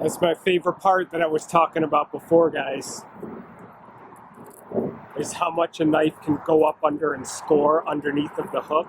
That's my favorite part that I was talking about before, guys, is how much a knife can go up under and score underneath of the hook.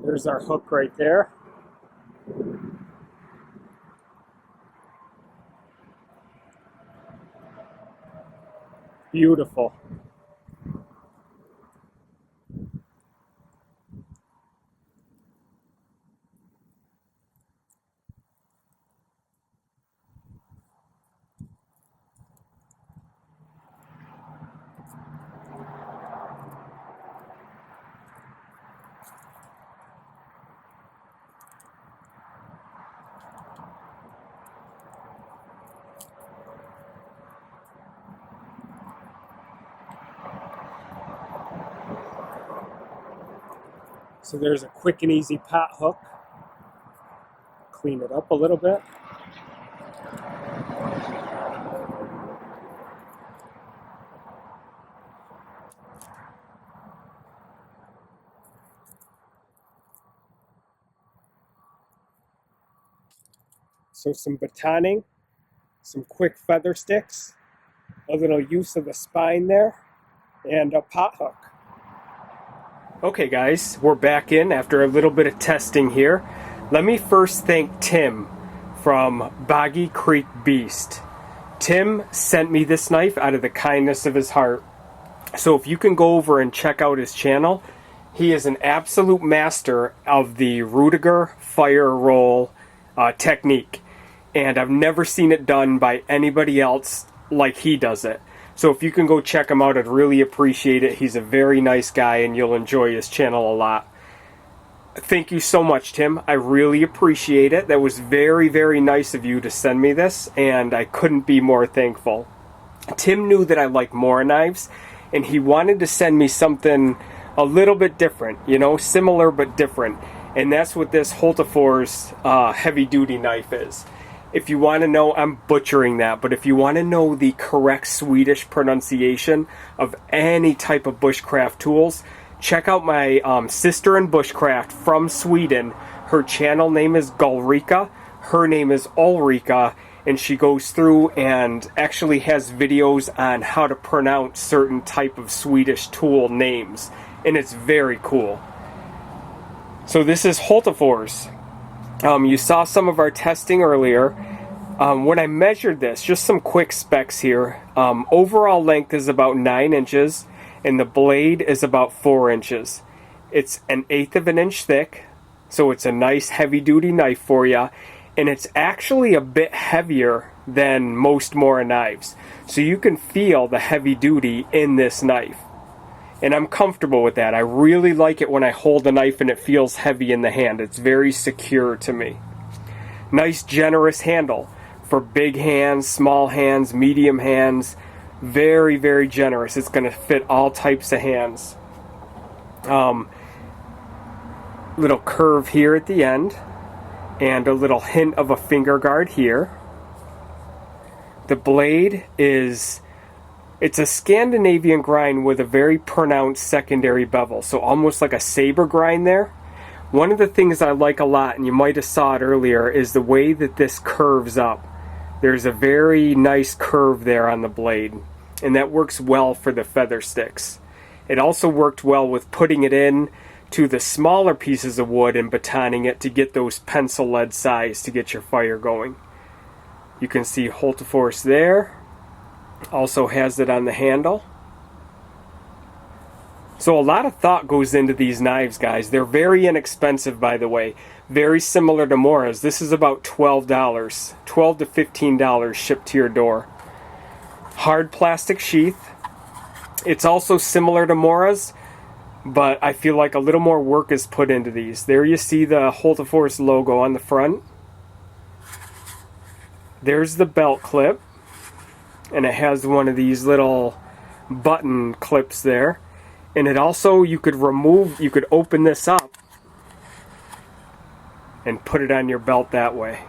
There's our hook right there. Beautiful. So there's a quick and easy pot hook. Clean it up a little bit. So some batoning, some quick feather sticks, a little use of the spine there, and a pot hook. Okay guys, we're back in after a little bit of testing here. Let me first thank Tim from boggycreekbeast. Tim sent me this knife out of the kindness of his heart. So if you can go over and check out his channel, he is an absolute master of the Rudiger fire roll technique. And I've never seen it done by anybody else like he does it. So if you can go check him out, I'd really appreciate it. He's a very nice guy and you'll enjoy his channel a lot. Thank you so much, Tim. I really appreciate it. That was very, very nice of you to send me this, and I couldn't be more thankful. Tim knew that I like Mora knives, and he wanted to send me something a little bit different, you know, similar but different. And that's what this Hultafors Heavy Duty Knife is. If you want to know, I'm butchering that, but if you want to know the correct Swedish pronunciation of any type of bushcraft tools, check out my sister in bushcraft from Sweden. Her channel name is Gullrica. Her name is Ulrica, and she goes through and actually has videos on how to pronounce certain type of Swedish tool names, and it's very cool. So this is Hultafors. You saw some of our testing earlier. When I measured this, just some quick specs here. Overall length is about 9 inches, and the blade is about 4 inches. It's 1/8 of an inch thick, so it's a nice heavy-duty knife for you, and it's actually a bit heavier than most Mora knives. So you can feel the heavy-duty in this knife. And I'm comfortable with that. I really like it when I hold a knife and it feels heavy in the hand. It's very secure to me. Nice generous handle for big hands, small hands, medium hands. Very, very generous. It's going to fit all types of hands. Little curve here at the end, and a little hint of a finger guard here. The blade is... It's a Scandinavian grind with a very pronounced secondary bevel, so almost like a saber grind there. One of the things I like a lot, and you might have saw it earlier, is the way that this curves up. There's a very nice curve there on the blade, and that works well for the feather sticks. It also worked well with putting it in to the smaller pieces of wood and batoning it to get those pencil lead size to get your fire going. You can see Hultafors there. Also has it on the handle. So a lot of thought goes into these knives, guys. They're very inexpensive, by the way. Very similar to Mora's. This is about $12. $12 to $15 shipped to your door. Hard plastic sheath. It's also similar to Mora's, but I feel like a little more work is put into these. There you see the Hultafors logo on the front. There's the belt clip. And it has one of these little button clips there. And it also, you could open this up and put it on your belt that way.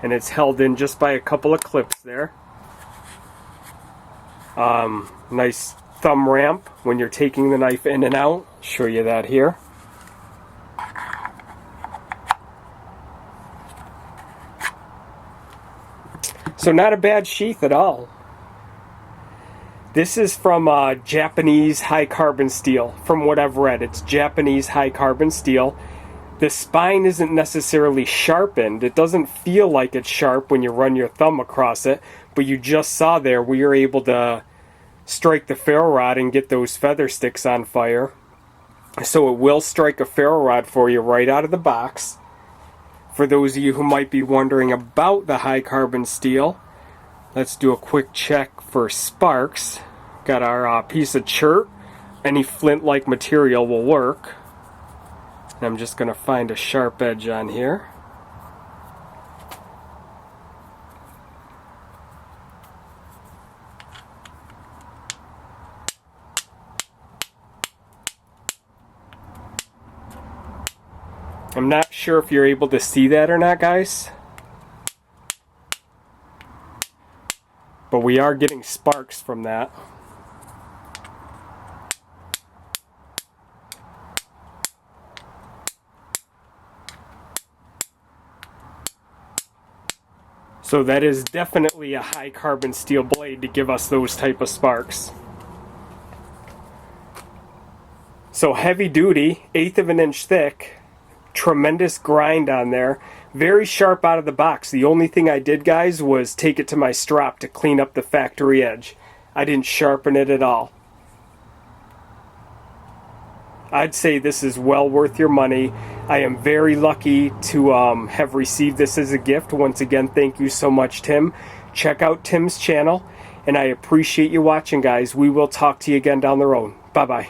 And it's held in just by a couple of clips there. Nice thumb ramp when you're taking the knife in and out. Show you that here. So not a bad sheath at all. This is from Japanese HighCarbonSteel. From what I've read, it's Japanese HighCarbonSteel. The spine isn't necessarily sharpened. It doesn't feel like it's sharp when you run your thumb across it, but you just saw there we are able to strike the ferro rod and get those feather sticks on fire. So it will strike a ferro rod for you right out of the box. For those of you who might be wondering about the HighCarbonSteel, let's do a quick check for sparks. Got our piece of chert. Any flint-like material will work. And I'm just going to find a sharp edge on here. I'm not sure if you're able to see that or not, guys. But we are getting sparks from that. So that is definitely a HighCarbonSteel blade to give us those type of sparks. So heavy duty, 1/8 of an inch thick, tremendous grind on there, very sharp out of the box. The only thing I did, guys, was take it to my strop to clean up the factory edge. I didn't sharpen it at all. I'd say this is well worth your money. I am very lucky to have received this as a gift. Once again, thank you so much, Tim. Check out Tim's channel, and I appreciate you watching, guys. We will talk to you again down the road. Bye-bye.